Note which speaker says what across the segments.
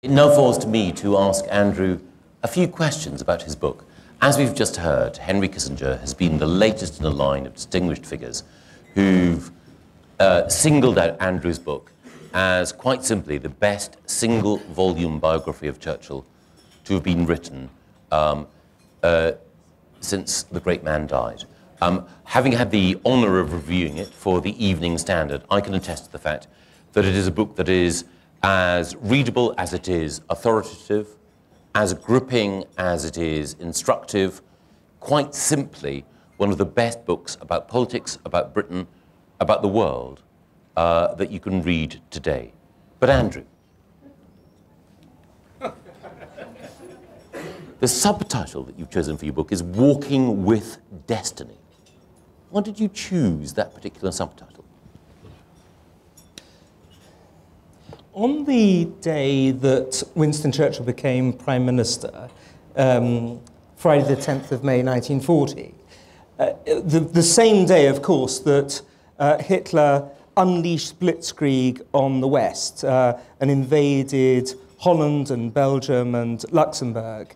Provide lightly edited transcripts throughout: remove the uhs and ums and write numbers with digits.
Speaker 1: It now falls to me to ask Andrew a few questions about his book. As we've just heard, Henry Kissinger has been the latest in a line of distinguished figures who've singled out Andrew's book as quite simply the best single-volume biography of Churchill to have been written since the great man died. Having had the honour of reviewing it for the Evening Standard, I can attest to the fact that it is a book that is as readable as it is authoritative, as gripping as it is instructive, quite simply one of the best books about politics, about Britain, about the world that you can read today. But Andrew, the subtitle that you've chosen for your book is Walking with Destiny. Why did you choose that particular subtitle?
Speaker 2: On the day that Winston Churchill became Prime Minister, Friday the 10th of May 1940, the same day, of course, that Hitler unleashed blitzkrieg on the West and invaded Holland and Belgium and Luxembourg,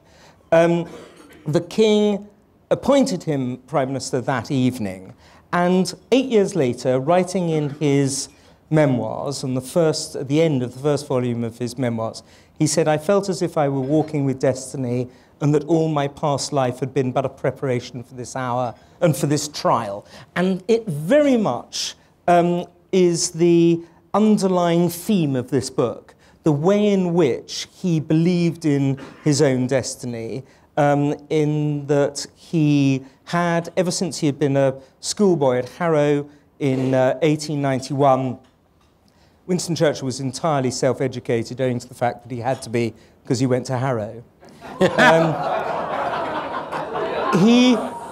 Speaker 2: the King appointed him Prime Minister that evening, and 8 years later, writing in his memoirs, at the end of the first volume of his memoirs, he said, "I felt as if I were walking with destiny and that all my past life had been but a preparation for this hour and for this trial." And it very much is the underlying theme of this book, the way in which he believed in his own destiny, in that he had, ever since he had been a schoolboy at Harrow in 1891, Winston Churchill was entirely self-educated, owing to the fact that he had to be, because he went to Harrow.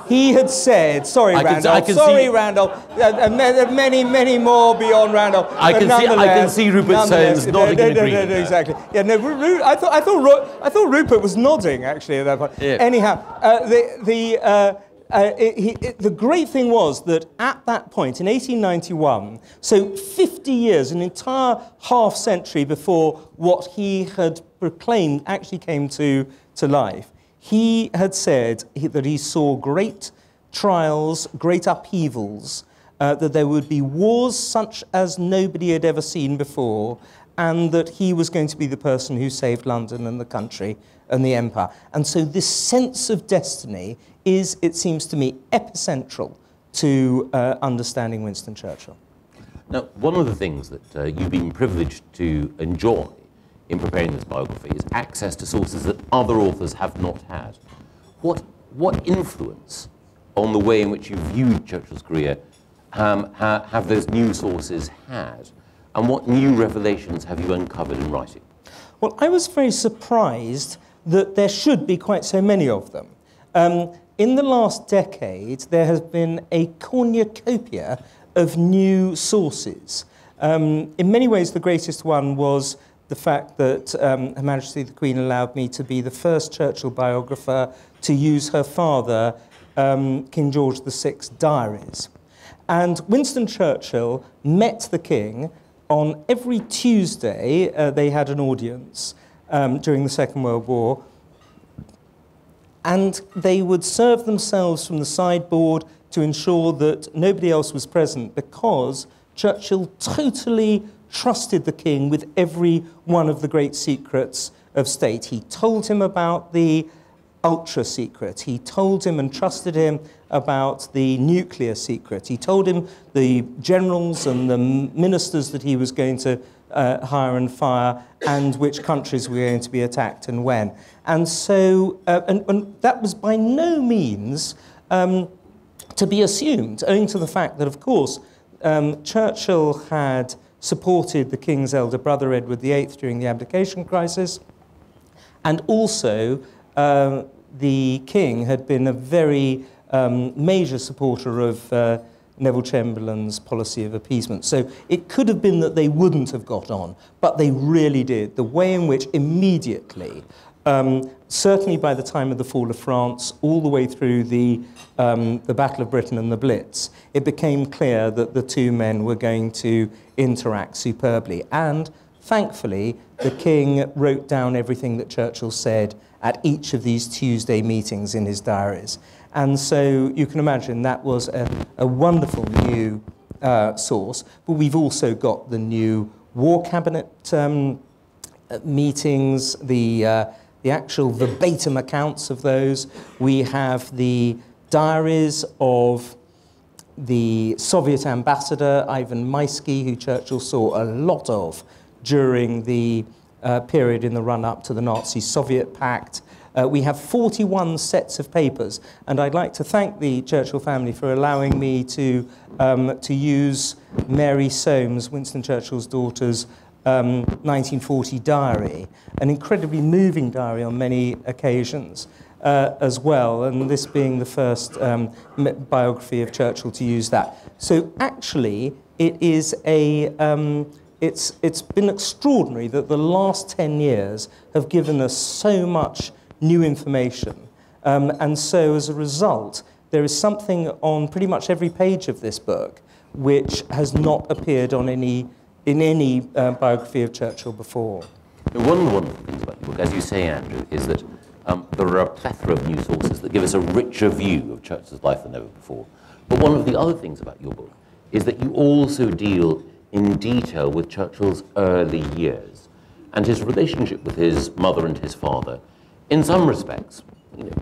Speaker 2: He had said, sorry, Randolph, many, many more beyond Randolph.
Speaker 1: I can see Rupert Soames nodding in agreement.
Speaker 2: Exactly. Yeah, no, I thought Rupert was nodding, actually, at that point.
Speaker 1: Yeah.
Speaker 2: Anyhow, the great thing was that at that point, in 1891, so 50 years, an entire half-century before what he had proclaimed actually came to life, he had said that he saw great trials, great upheavals, that there would be wars such as nobody had ever seen before, and that he was going to be the person who saved London and the country and the empire. And so this sense of destiny is, it seems to me, epicentral to understanding Winston Churchill.
Speaker 1: Now, one of the things that you've been privileged to enjoy in preparing this biography is access to sources that other authors have not had. What influence on the way in which you viewed Churchill's career have those new sources had? And what new revelations have you uncovered in writing?
Speaker 2: Well, I was very surprised that there should be quite so many of them. In the last decade, there has been a cornucopia of new sources. In many ways, the greatest one was the fact that Her Majesty the Queen allowed me to be the first Churchill biographer to use her father, King George VI's diaries. And Winston Churchill met the King on every Tuesday. They had an audience during the Second World War, and they would serve themselves from the sideboard to ensure that nobody else was present, because Churchill totally trusted the King with every one of the great secrets of state. He told him about the ultra secret. He told him and trusted him about the nuclear secret. He told him the generals and the ministers that he was going to hire and fire, and which countries were going to be attacked and when. And so, and that was by no means to be assumed, owing to the fact that, of course, Churchill had supported the King's elder brother, Edward VIII, during the abdication crisis, and also the King had been a very major supporter of Neville Chamberlain's policy of appeasement. So it could have been that they wouldn't have got on, but they really did. The way in which immediately, certainly by the time of the fall of France, all the way through the Battle of Britain and the Blitz, it became clear that the two men were going to interact superbly. And thankfully, the King wrote down everything that Churchill said at each of these Tuesday meetings in his diaries. And so you can imagine that was a wonderful new source. But we've also got the new War Cabinet meetings, the actual verbatim accounts of those. We have the diaries of the Soviet ambassador, Ivan Maisky, who Churchill saw a lot of during the period in the run-up to the Nazi-Soviet pact. We have 41 sets of papers, and I'd like to thank the Churchill family for allowing me to use Mary Soames, Winston Churchill's daughter's 1940 diary, an incredibly moving diary on many occasions as well, and this being the first biography of Churchill to use that. So actually, it is it's been extraordinary that the last 10 years have given us so much new information. And so as a result, there is something on pretty much every page of this book which has not appeared on in any biography of Churchill before.
Speaker 1: One of the wonderful things about the book, as you say, Andrew, is that there are a plethora of new sources that give us a richer view of Churchill's life than ever before. But one of the other things about your book is that you also deal in detail with Churchill's early years and his relationship with his mother and his father. In some respects,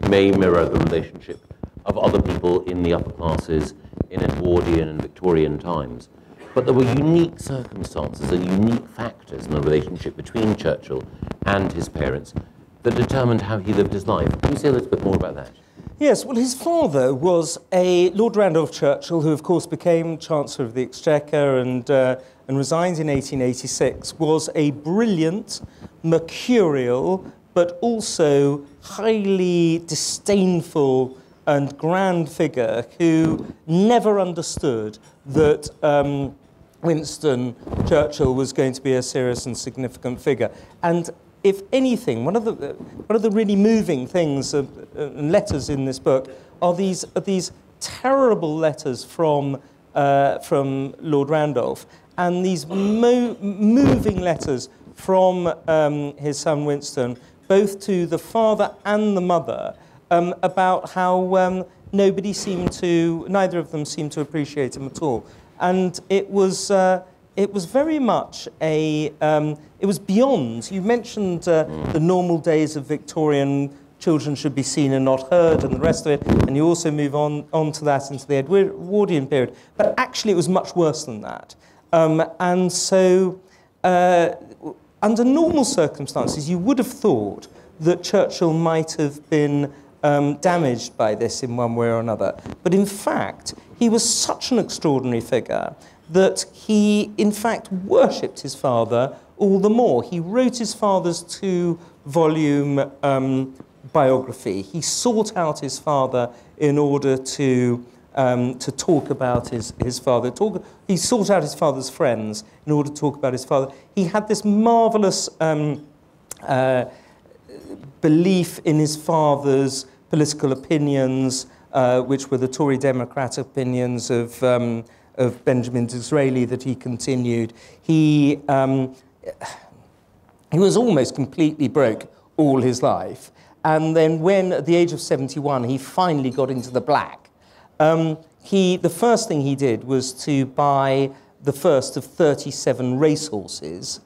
Speaker 1: may mirror the relationship of other people in the upper classes in Edwardian and Victorian times. But there were unique circumstances and unique factors in the relationship between Churchill and his parents that determined how he lived his life. Can you say a little bit more about that?
Speaker 2: Yes, well, his father was a Lord Randolph Churchill, who, of course, became Chancellor of the Exchequer and resigned in 1886, was a brilliant, mercurial, but also highly disdainful and grand figure who never understood that Winston Churchill was going to be a serious and significant figure. And if anything, one of the really moving things and letters in this book are these terrible letters from Lord Randolph, and these moving letters from his son Winston, both to the father and the mother, about how neither of them seemed to appreciate him at all. And it was very much it was beyond. You mentioned the normal days of Victorian children should be seen and not heard and the rest of it, and you also move on to that into the Edwardian period. But actually it was much worse than that. And so under normal circumstances, you would have thought that Churchill might have been damaged by this in one way or another. But in fact, he was such an extraordinary figure that he, in fact, worshipped his father all the more. He wrote his father's 2-volume biography. He sought out his father in order to talk about his father. He sought out his father's friends in order to talk about his father. He had this marvellous belief in his father's political opinions, which were the Tory Democrat opinions of Benjamin Disraeli that he continued. He was almost completely broke all his life. And then when, at the age of 71, he finally got into the black, the first thing he did was to buy the first of 37 racehorses,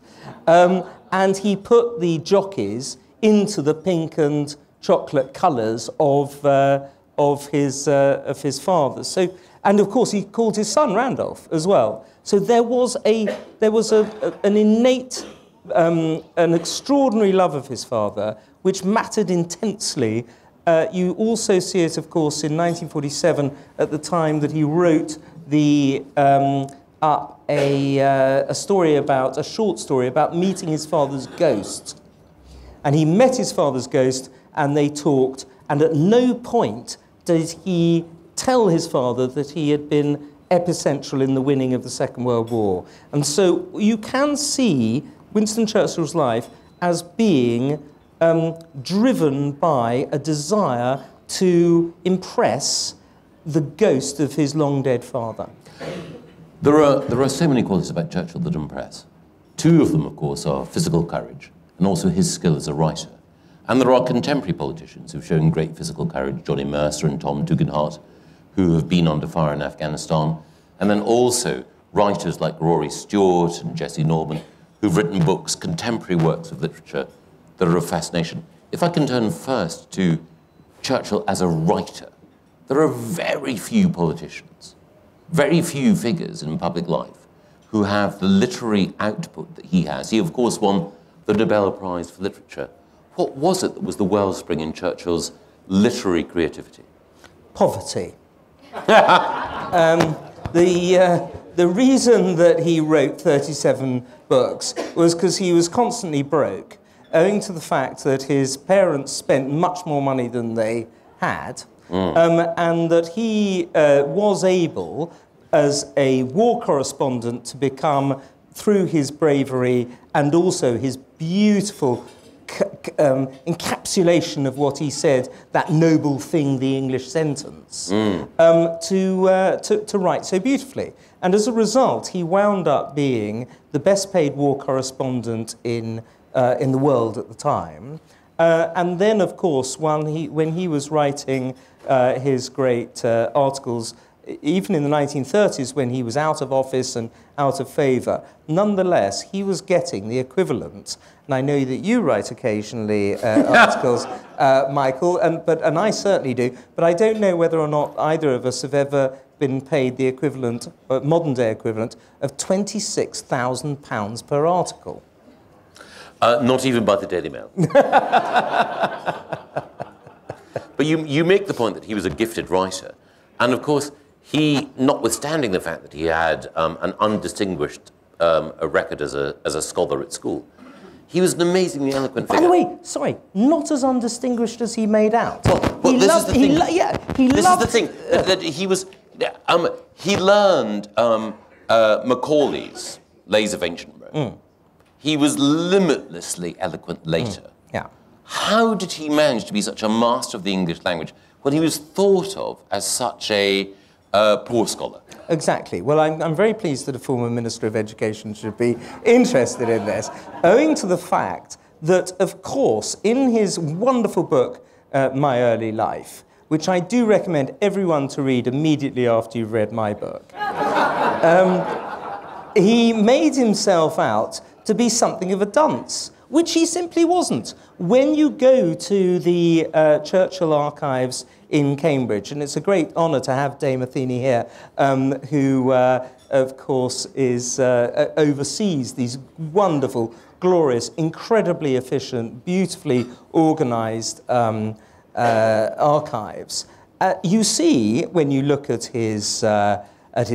Speaker 2: and he put the jockeys into the pink and chocolate colours of his father. So, and of course, he called his son Randolph as well. So there was an innate, an extraordinary love of his father, which mattered intensely. You also see it, of course, in 1947, at the time that he wrote up a short story about meeting his father's ghost. And he met his father's ghost, and they talked, and at no point did he tell his father that he had been epicentral in the winning of the Second World War. And so you can see Winston Churchill's life as being driven by a desire to impress the ghost of his long-dead father.
Speaker 1: There are so many qualities about Churchill that impress. Two of them, of course, are physical courage and also his skill as a writer. And there are contemporary politicians who've shown great physical courage, Johnny Mercer and Tom Tugendhat, who have been under fire in Afghanistan, and then also writers like Rory Stewart and Jesse Norman, who've written books, contemporary works of literature that are of fascination. If I can turn first to Churchill as a writer, there are very few politicians, very few figures in public life who have the literary output that he has. He, of course, won the Nobel Prize for Literature. What was it that was the wellspring in Churchill's literary creativity?
Speaker 2: Poverty. The reason that he wrote 37 books was because he was constantly broke, owing to the fact that his parents spent much more money than they had, and that he was able, as a war correspondent, to become, through his bravery and also his beautiful encapsulation of what he said, that noble thing, the English sentence, to write so beautifully. And as a result, he wound up being the best paid war correspondent in the world at the time. And then, of course, when he was writing his great articles, even in the 1930s, when he was out of office and out of favour, nonetheless, he was getting the equivalent. And I know that you write occasionally articles, Michael, and I certainly do, but I don't know whether or not either of us have ever been paid the equivalent, modern-day equivalent, of £26,000 per article.
Speaker 1: Not even by the Daily Mail. But you make the point that he was a gifted writer. And of course, he, notwithstanding the fact that he had an undistinguished a record as a scholar at school, he was an amazingly eloquent figure.
Speaker 2: By the way, sorry, not as undistinguished as he made out.
Speaker 1: Well, this is the thing. This is the thing, that he was... he learned Macaulay's Lays of Ancient Rome. He was limitlessly eloquent later.
Speaker 2: Yeah.
Speaker 1: How did he manage to be such a master of the English language when he was thought of as such a poor scholar?
Speaker 2: Exactly. Well, I'm very pleased that a former Minister of Education should be interested in this, owing to the fact that, of course, in his wonderful book, My Early Life, which I do recommend everyone to read immediately after you've read my book, he made himself out to be something of a dunce, which he simply wasn't. When you go to the Churchill archives in Cambridge, and it's a great honour to have Dame Athene here, who, of course, oversees these wonderful, glorious, incredibly efficient, beautifully organised archives. You see, when you look at his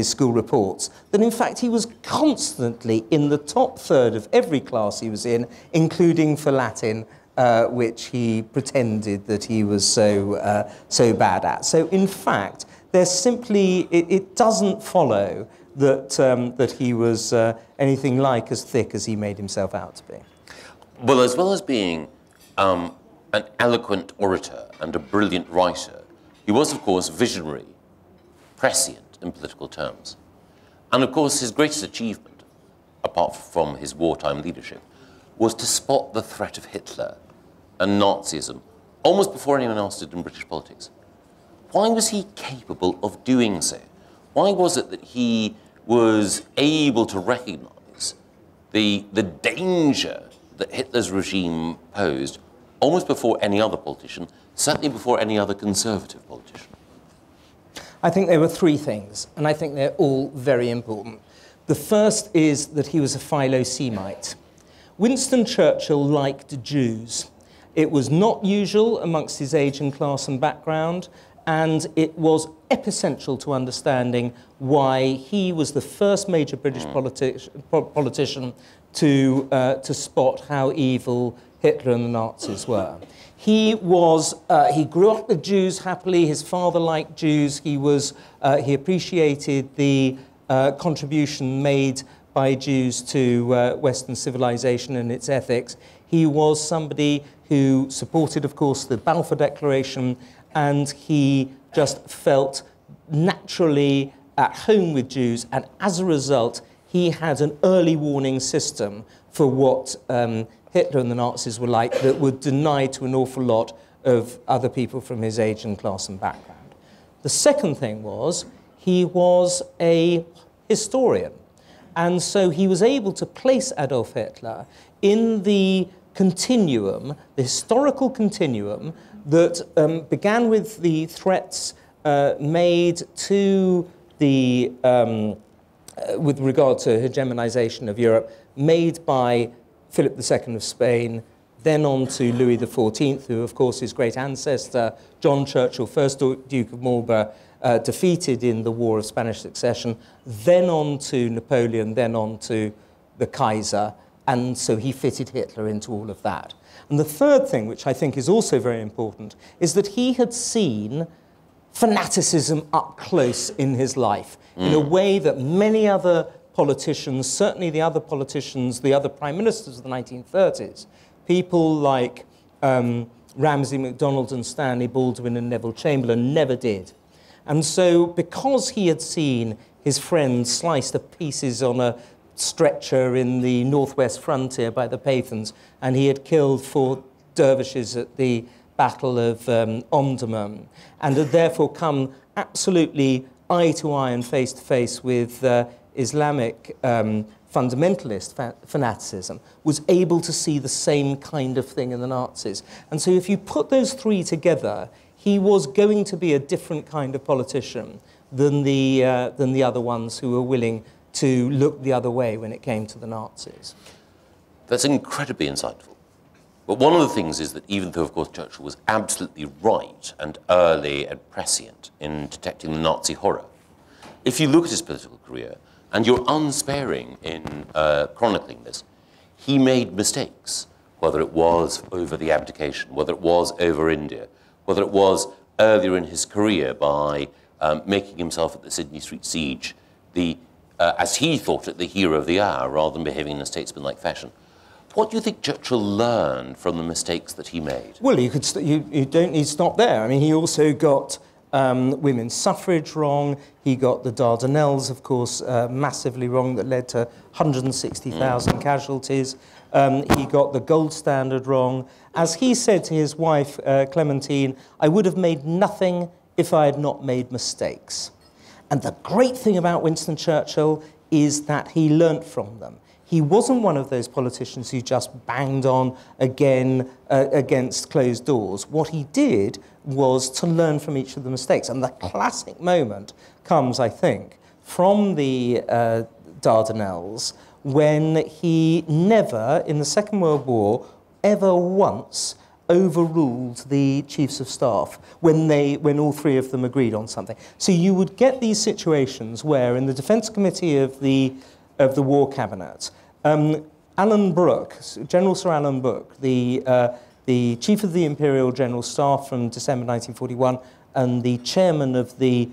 Speaker 2: school reports, that in fact he was constantly in the top third of every class he was in, including for Latin, which he pretended that he was so bad at. So in fact, there's simply, it doesn't follow that, that he was anything like as thick as he made himself out to be.
Speaker 1: Well, as well as being an eloquent orator and a brilliant writer, he was, of course, visionary, prescient in political terms. And of course, his greatest achievement, apart from his wartime leadership, was to spot the threat of Hitler and Nazism almost before anyone else did in British politics. Why was he capable of doing so? Why was it that he was able to recognize the danger that Hitler's regime posed almost before any other politician, certainly before any other conservative politician?
Speaker 2: I think there were three things, and I think they're all very important. The first is that he was a Philo-Semite. Winston Churchill liked Jews. It was not usual amongst his age and class and background, and it was epicentral to understanding why he was the first major British politician to spot how evil Hitler and the Nazis were. He grew up with Jews happily. His father liked Jews. He appreciated the contribution made by Jews to Western civilization and its ethics. He was somebody who supported, of course, the Balfour Declaration, and he just felt naturally at home with Jews, and as a result, he had an early warning system for what Hitler and the Nazis were like that would deny to an awful lot of other people from his age and class and background. The second thing was he was a historian. And so he was able to place Adolf Hitler in the continuum, the historical continuum, that began with the threats made to the, with regard to hegemonization of Europe, made by Philip II of Spain, then on to Louis XIV, who, of course, his great ancestor, John Churchill, first Duke of Marlborough, defeated in the War of Spanish Succession, then on to Napoleon, then on to the Kaiser, and so he fitted Hitler into all of that. And the third thing, which I think is also very important, is that he had seen fanaticism up close in his life, in a way that many other politicians, certainly the other politicians, the other prime ministers of the 1930s, people like Ramsay MacDonald and Stanley Baldwin and Neville Chamberlain never did. And so because he had seen his friends sliced to pieces on a stretcher in the northwest frontier by the Pathans, and he had killed 4 dervishes at the Battle of Omdurman, and had therefore come absolutely eye to eye and face to face with Islamic fundamentalist fanaticism, was able to see the same kind of thing in the Nazis. And so if you put those 3 together, he was going to be a different kind of politician than the other ones who were willing to look the other way when it came to the Nazis.
Speaker 1: That's incredibly insightful. But one of the things is that even though, of course, Churchill was absolutely right and early and prescient in detecting the Nazi horror, if you look at his political career, and you're unsparing in chronicling this, he made mistakes, whether it was over the abdication, whether it was over India, whether it was earlier in his career by making himself at the Sydney Street siege the, as he thought it, the hero of the hour, rather than behaving in a statesmanlike fashion. What do you think Churchill learned from the mistakes that he made? Well,
Speaker 2: you don't need to stop there. I mean, he also got women's suffrage wrong. He got the Dardanelles, of course, massively wrong, that led to 160,000 casualties. He got the gold standard wrong. As he said to his wife, Clementine, I would have made nothing if I had not made mistakes. And the great thing about Winston Churchill is that he learnt from them. He wasn't one of those politicians who just banged on again against closed doors. What he did was to learn from each of the mistakes. And the classic moment comes, I think, from the Dardanelles, when he never, in the Second World War, ever once overruled the chiefs of staff when all 3 of them agreed on something. So you would get these situations where, in the Defence Committee of the War Cabinet, Alan Brooke, General Sir Alan Brooke, the chief of the Imperial General Staff from December 1941 and the chairman of the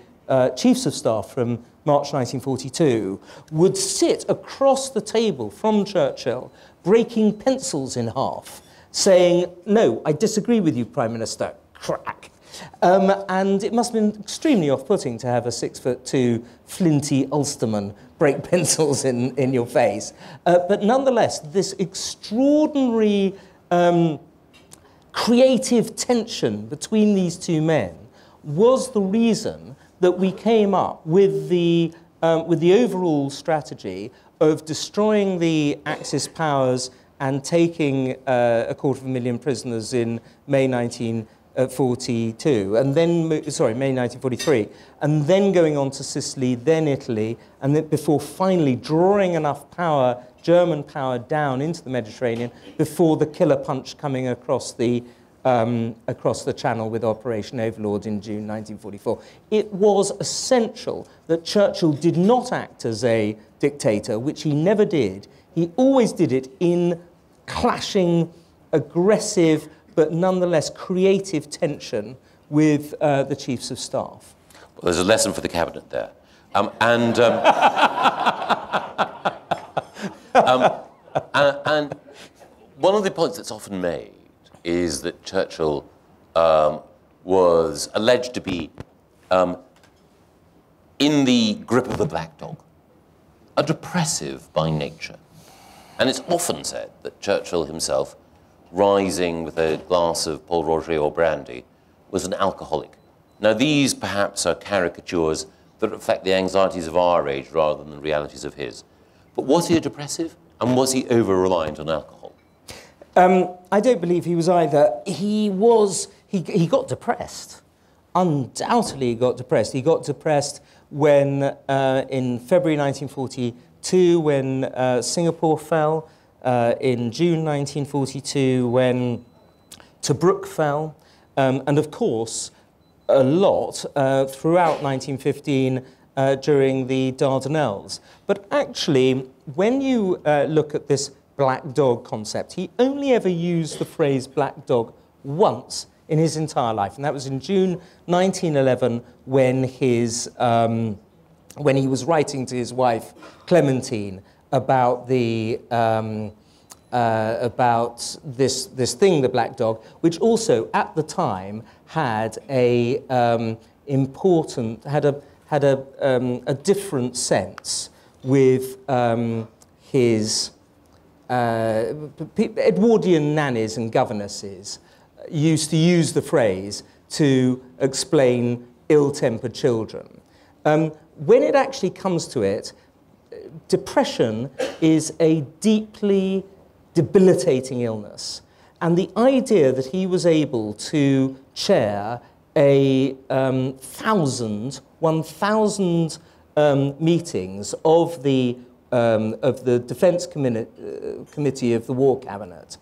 Speaker 2: Chiefs of Staff from March 1942, would sit across the table from Churchill, breaking pencils in half, saying, no, I disagree with you, Prime Minister, crack. And it must have been extremely off-putting to have a 6'2", flinty Ulsterman break pencils in your face. But nonetheless, this extraordinary creative tension between these 2 men was the reason that we came up with the overall strategy of destroying the Axis powers and taking 250,000 prisoners in May 1942, and then, May 1943, and then going on to Sicily, then Italy, and then before finally drawing enough power, German power, down into the Mediterranean before the killer punch coming across the Channel with Operation Overlord in June 1944. It was essential that Churchill did not act as a dictator, which he never did. He always did it in clashing, aggressive, but nonetheless creative tension with the chiefs of staff.
Speaker 1: Well, there's a lesson for the cabinet there. And one of the points that's often made is that Churchill was alleged to be in the grip of the black dog. are depressive by nature. And it's often said that Churchill himself, rising with a glass of Paul Roger or brandy, was an alcoholic. Now, these perhaps are caricatures that reflect the anxieties of our age rather than the realities of his. But was he a depressive, and was he over-reliant on alcohol?
Speaker 2: I don't believe he was either. He got depressed. Undoubtedly he got depressed. He got depressed when, in February 1942, when Singapore fell, in June 1942, when Tobruk fell, and of course, a lot throughout 1915 during the Dardanelles. But actually, when you look at this black dog concept, he only ever used the phrase black dog once in his entire life, and that was in June 1911 when when he was writing to his wife Clementine about about this thing, the black dog, which also at the time had a different sense with his Edwardian nannies and governesses used to use the phrase to explain ill-tempered children. When it actually comes to it, depression is a deeply debilitating illness. And the idea that he was able to chair a 1,000 meetings of the Defence Committee of the War Cabinet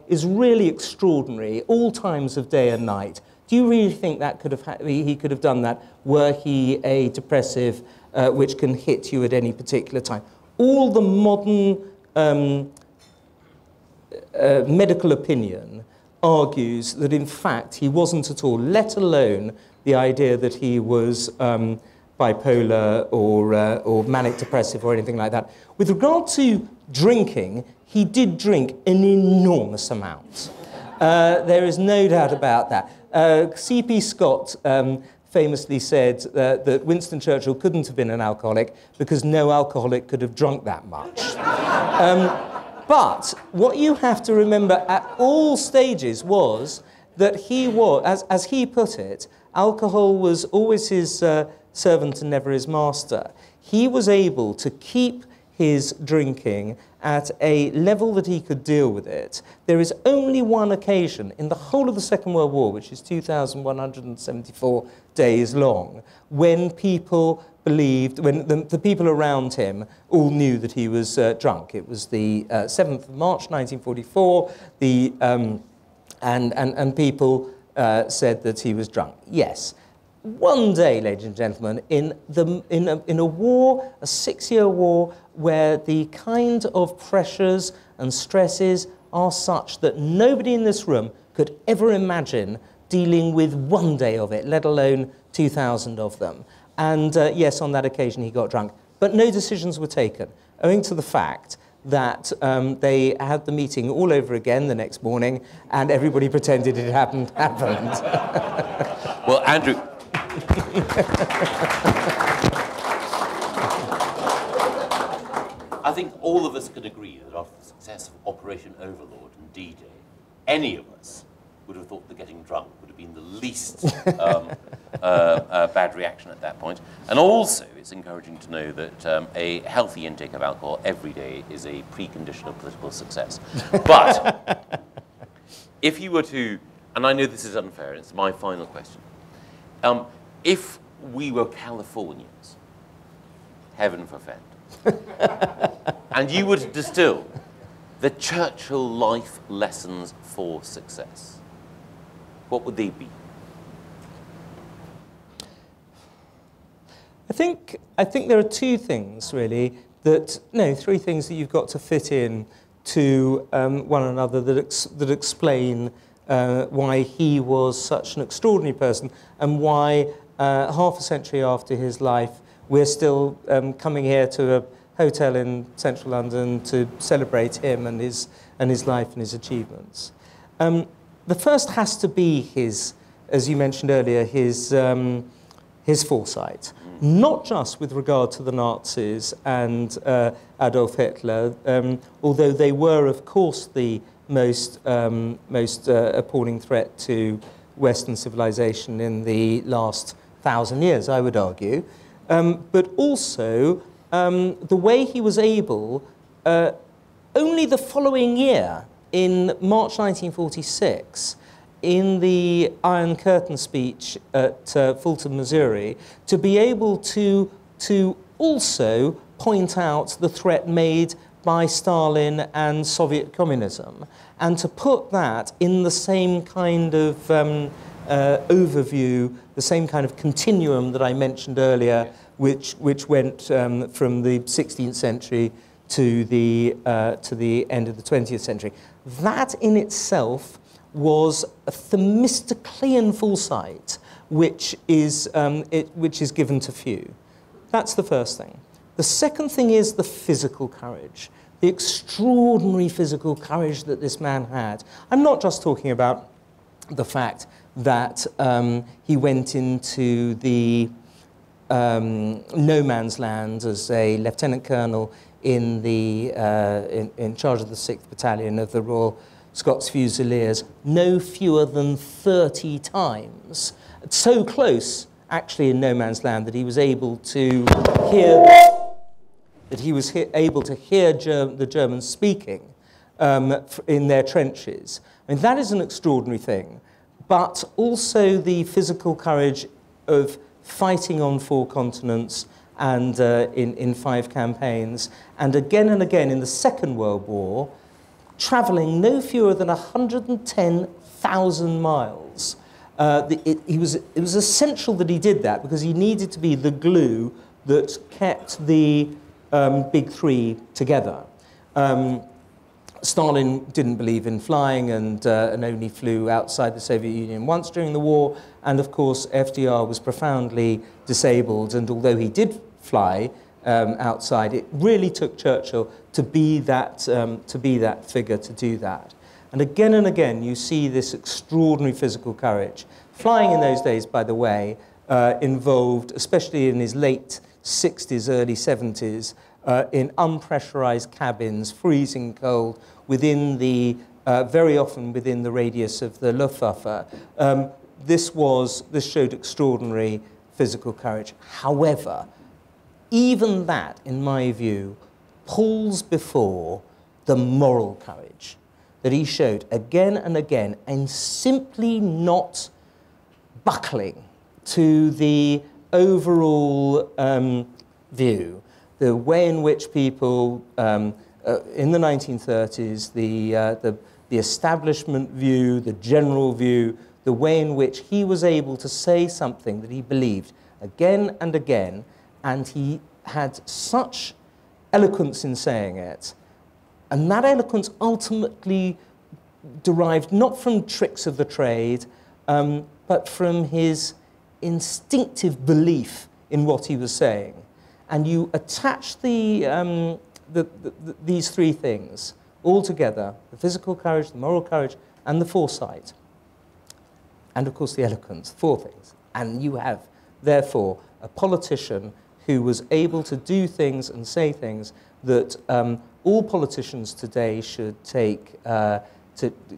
Speaker 2: is really extraordinary, all times of day and night. Do you really think that he could have done that were he a depressive which can hit you at any particular time? All the modern medical opinion argues that in fact he wasn't at all, let alone the idea that he was bipolar or manic depressive or anything like that. With regard to drinking, he did drink an enormous amount. There is no doubt about that. C.P. Scott famously said that Winston Churchill couldn't have been an alcoholic because no alcoholic could have drunk that much. But what you have to remember at all stages was that he was, as he put it, alcohol was always his servant and never his master. He was able to keep his drinking at a level that he could deal with it. There is only one occasion in the whole of the Second World War, which is 2,174 days long, when people believed, when the people around him all knew that he was drunk. It was the 7th of March 1944, and people said that he was drunk. Yes. One day, ladies and gentlemen, in a war, a 6-year war, where the kind of pressures and stresses are such that nobody in this room could ever imagine dealing with one day of it, let alone 2,000 of them. And yes, on that occasion he got drunk. But no decisions were taken, owing to the fact that they had the meeting all over again the next morning, and everybody pretended it hadn't happened.
Speaker 1: Well, Andrew... I think all of us could agree that after the success of Operation Overlord and D-Day, any of us would have thought that getting drunk would have been the least bad reaction at that point. And also, it's encouraging to know that a healthy intake of alcohol every day is a precondition of political success. But if you were to, and I know this is unfair, and it's my final question, if we were Californians, heaven forfend, and you were to distill the Churchill life lessons for success, what would they be?
Speaker 2: I think there are three things that you've got to fit in to one another that explain why he was such an extraordinary person and why half a century after his life we're still coming here to a hotel in central London to celebrate him and his life and his achievements. The first has to be his, as you mentioned earlier, his foresight. not just with regard to the Nazis and Adolf Hitler, although they were, of course, the most appalling threat to Western civilization in the last 1,000 years, I would argue, but also the way he was able, only the following year, in March 1946, in the Iron Curtain speech at Fulton, Missouri, to be able to also point out the threat made by Stalin and Soviet communism, and to put that in the same kind of overview, the same kind of continuum that I mentioned earlier, which went from the 16th century to the end of the 20th century. That in itself was a Themistoclean foresight, which is given to few. That's the first thing. The second thing is the physical courage, the extraordinary physical courage that this man had. I'm not just talking about the fact that he went into the no man's land as a lieutenant colonel in charge of the 6th Battalion of the Royal Scots Fusiliers no fewer than 30 times. So close, actually, in no man's land that he was able to hear the Germans speaking in their trenches. I mean, that is an extraordinary thing. But also the physical courage of fighting on 4 continents and in 5 campaigns, and again in the Second World War, travelling no fewer than 110,000 miles. It was essential that he did that because he needed to be the glue that kept the big 3 together. Stalin didn't believe in flying and only flew outside the Soviet Union once during the war, and of course FDR was profoundly disabled, and although he did fly outside, it really took Churchill to be that figure to do that. And again you see this extraordinary physical courage. Flying in those days, by the way, involved, especially in his late 60s, early 70s, in unpressurized cabins, freezing cold, within the very often within the radius of the Luftwaffe. This showed extraordinary physical courage. However, even that, in my view, pulls before the moral courage that he showed again and again, and simply not buckling to the overall view. The way in which people, in the 1930s, the establishment view, the general view, the way in which he was able to say something that he believed again and again, and he had such eloquence in saying it, and that eloquence ultimately derived not from tricks of the trade, but from his instinctive belief in what he was saying. And you attach these 3 things all together, the physical courage, the moral courage, and the foresight, and of course the eloquence, 4 things. And you have, therefore, a politician who was able to do things and say things that all politicians today should take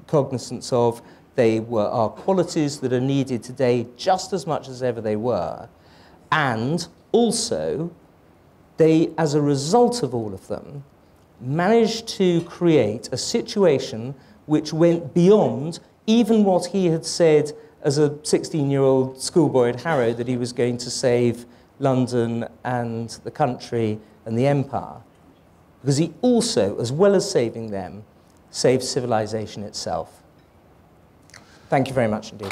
Speaker 2: cognizance of. They are qualities that are needed today just as much as ever they were. And also, they, as a result of all of them, managed to create a situation which went beyond even what he had said as a 16-year-old schoolboy at Harrow, that he was going to save London and the country and the empire. Because he also, as well as saving them, saved civilization itself. Thank you very much indeed.